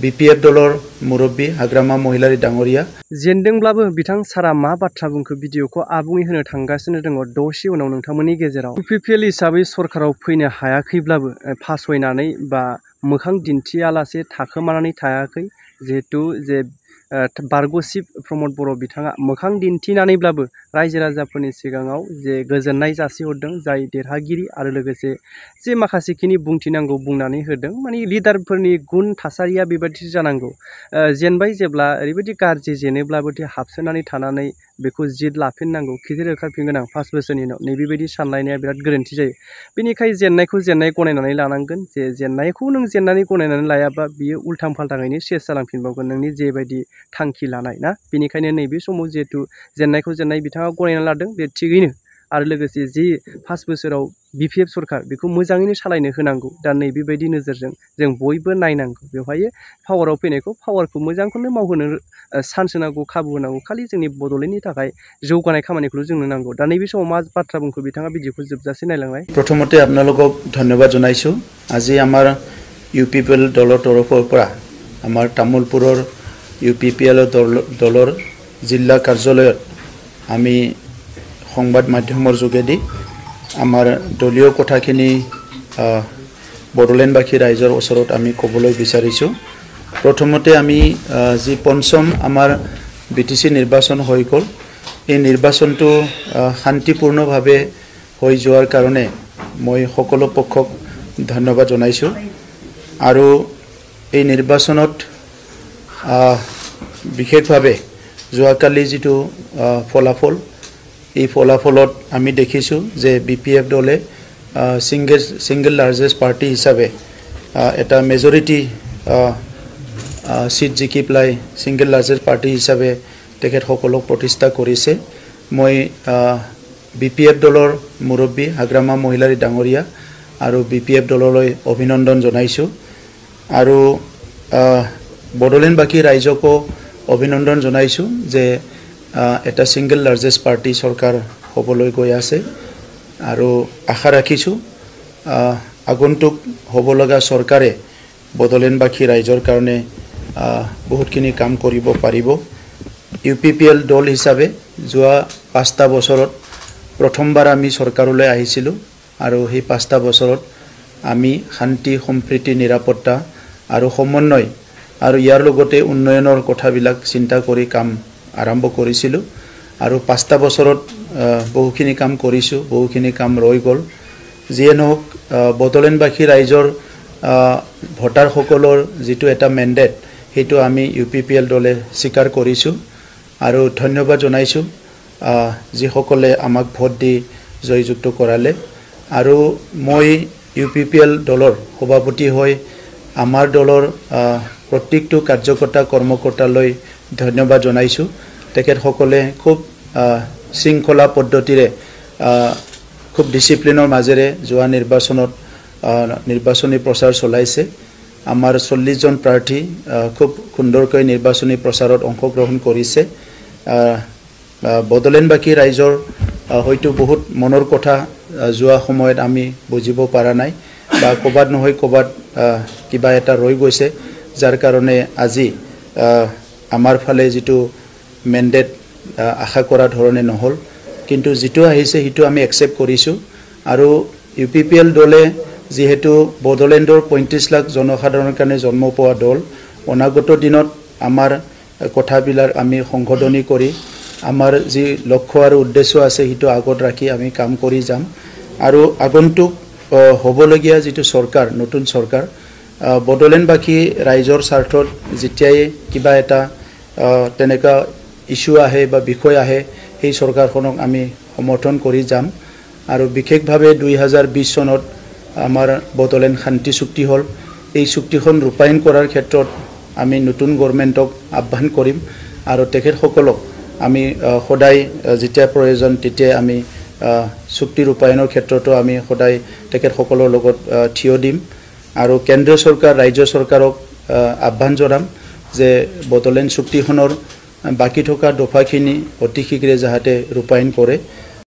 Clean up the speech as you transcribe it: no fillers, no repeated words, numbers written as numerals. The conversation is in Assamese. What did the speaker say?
BPF दलर मुरब्बी हाग्रामा महिलारि डांगरिया जेनदोंब्लाबो बिथां सारा मा बाथ्रा बुंखो भिडिअखौ आबुङै होनो थांगासिनो दङ दसे उनाव नोंथांमोननि गेजेराव UPPL हिसाबै सरकाराव फैनो हायाखैब्लाबो फासयनानै बा मोखां दिन्थियालासे थाखोमानानै थायाखै जिहेतु जे बारग'सिब प्रमद बर' बिथाङा मोखां दिन्थिनानैब्लाबो रायजो राजाफोरनि सिगाङाव जे गोजोननाय जासिहरदों जाय देरहागिरि आरो लोगोसे जे माखासेखिनि बुंथिनांगौ बुंनानै होदों माने लिडारफोरनि गुन थासारिया बेबायदि जानांगौ जेनबाय जेब्ला ओरैबायदि गाज्रि जेनोब्लाबो हाबसोनानै थानानै बेखौ जिद लाफिननांगौ खिथेर ओंखारफिनगोन आं 5 बोसोरनि उनाव नैबेबायदि सानलायनाया बिराद गोरोन्थि जायो बेनिखाय जेननायखौ जेननाय गनायनानै लानांगोन जे जेननायखौ नों जेननानै गनायनानै लायाबा बियो उल्थां फाल्थाङैनो सेस जालांफिनबावगोन नोंनि जेबायदि थांखि लानाय ना बेनिखायनो नैबे समाव जिहेतु जेननायखौ जेननाय बिथाङा गनायना लादों बे थिगैनो आरो लोगोसे जि 5 बोसोराव BPF सरकार बेखौ मोजाङैनो सालायनो होनांगौ दा नैबेबायदि नोजोरजों जों बयबो नायनांगौ बेवहाय पावाराव फैनायखौ पावारखौ मोजांखौनो मावहोनो चान्स होनांगौ खाबु होनांगौ खालि जोंनि बड'लेण्डनि थाखाय जौगानाय खामानिखौल' जोंनो नांगौ दा नैबे समाव मा बाथ्रा बुंखो बिथाङा भिडिअखौ जोबजासे नायलांनाय प्रथमते आपनालोকক धन्यवाद जनाइছো আজি আমাৰ UPPL দলৰ তৰফৰ পৰা আমাৰ তামুলপুৰৰ UPPL দলৰ জিলা কাৰ্যালয়ত আমি সংবাদ মাধ্যমৰ যোগেদি আমাৰ দলীয় কথাখিনি বড়োলেণ্ডবাসী ৰাইজৰ ওচৰত আমি ক'বলৈ বিচাৰিছো প্ৰথমতে আমি যি পঞ্চম আমাৰ BTC নিৰ্বাচন হৈ গ'ল এই নিৰ্বাচনটো শান্তিপূৰ্ণভাৱে হৈ যোৱাৰ কাৰণে মই সকলো পক্ষক ধন্যবাদ জনাইছো আৰু এই নিৰ্বাচনত বিশেষভাৱে যোৱাকালি যিটো ফলাফল এই ফলাফলত আমি দেখিছো যে BPF দলে সিঙ্গল লাৰ্জেষ্ট পাৰ্টি হিচাপে এটা মেজৰিটি সিট জিকি প্লাই সিঙ্গল লাৰ্জেষ্ট পাৰ্টি হিচাপে তেখেত সকলক প্ৰতিষ্ঠা কৰিছে মই BPF দলৰ মুৰব্বী হাগ্ৰামা মহিলাৰি ডাঙৰীয়া আৰু BPF দললৈ অভিনন্দন জনাইছো আৰু বড়োলেণ্ডবাসী ৰাইজকো অভিনন্দন জনাইছো যে এটা সিঙ্গল লাৰ্জেষ্ট পাৰ্টি চৰকাৰ হ'বলৈ গৈ আছে আৰু আশা ৰাখিছো আগন্তুক হ'ব লগা চৰকাৰে বড়োলেণ্ডবাসী ৰাইজৰ কাৰণে বহুতখিনি কাম কৰিব পাৰিব UPPL দল হিচাপে যোৱা 5টা বছৰত প্ৰথমবাৰ আমি চৰকাৰলৈ আহিছিলো আৰু সেই 5টা বছৰত আমি শান্তি সম্প্ৰীতি নিৰাপত্তা আৰু সমন্বয় আৰু ইয়াৰ লগতে উন্নয়নৰ কথাবিলাক চিন্তা কৰি কাম আৰম্ভ কৰিছিলো আৰু 5টা বছৰত বহুখিনি কাম কৰিছো বহুখিনি কাম ৰৈ গ'ল যিয়ে নহওক বড়োলেণ্ডবাসী ৰাইজৰ ভোটাৰ সকলৰ যিটো এটা মেন্ডেট হেতু আমি UPPL দলে স্বীকাৰ কৰিছো আৰু ধন্যবাদ জনাইছো যি সকলে আমাক ভোট দি জয়যুক্ত কৰালে আৰু মই UPPL দলৰ সভাপতি হৈ আমাৰ দলৰ প্ৰত্যেকটো কাৰ্যকৰ্তা কৰ্মকৰ্তালৈ ধন্যবাদ জনাইছো তেখেত সকলে খুব শৃংখলা পদ্ধতিৰে খুব ডিসিপ্লিনৰ মাজেৰে যোৱা নিৰ্বাচনত নিৰ্বাচনী প্ৰচাৰ চলাইছে আমাৰ 40 জন প্ৰাৰ্থী খুব সুন্দৰকৈ নিৰ্বাচনী প্ৰচাৰত অংশগ্ৰহণ কৰিছে বড়োলেণ্ডবাসী ৰাইজৰ হয়তো বহুত মনৰ কথা যোৱা সময়ত আমি বুজিব পৰা নাই বা কবাত নহয় কবাত কিবা এটা ৰৈ গৈছে যাৰ কাৰণে আজি আমাৰ ফালে যেটো মেন্ডেট আশা কৰা ধৰণে নহল কিন্তু যেটো আহিছে হিটো আমি একসেপ্ট কৰিছো আৰু UPPL দলে যেহেতু বড়োলেণ্ডৰ 35 লাখ জনসাধাৰণৰ কাৰণে জন্ম পোৱা দল অনাগত দিনত আমাৰ কথাবিলাক আমি সংশোধনী কৰি আমাৰ যি লক্ষ্য আৰু উদ্দেশ্য আছে হিটো আগত ৰাখি আমি কাম কৰি যাম আৰু আগন্তুক হ'বলগীয়া যেটো চৰকাৰ নতুন চৰকাৰ বড়োলেণ্ডবাসী ৰাইজৰ স্বাৰ্থত যেতিয়াই কিবা এটা তেনেকা ইস্যু আহে বা বিষয় আহে সেই চৰকাৰখনক আমি সমৰ্থন কৰি যাম আৰু বিশেষভাৱে 2020 চনত আমাৰ বড়োলেণ্ড শান্তি চুক্তি হল এই চুক্তিখন ৰূপায়ণ কৰাৰ ক্ষেত্ৰত আমি নতুন গভৰ্ণমেণ্টক আহ্বান কৰিম আৰু তেখেত সকলক আমি সদায় যেতিয়া প্ৰয়োজন তেতিয়া আমি চুক্তি ৰূপায়ণৰ ক্ষেত্ৰতো আমি সদায় তেখেত সকলৰ লগত থিয় দিম আৰু কেন্দ্ৰীয় চৰকাৰ ৰাজ্য চৰকাৰক আহ্বান জনাম যে বড়োলেণ্ড চুক্তিখনৰ বাকি থকা দফাখিনি অতি শীঘ্ৰে যাতে ৰূপায়ণ কৰে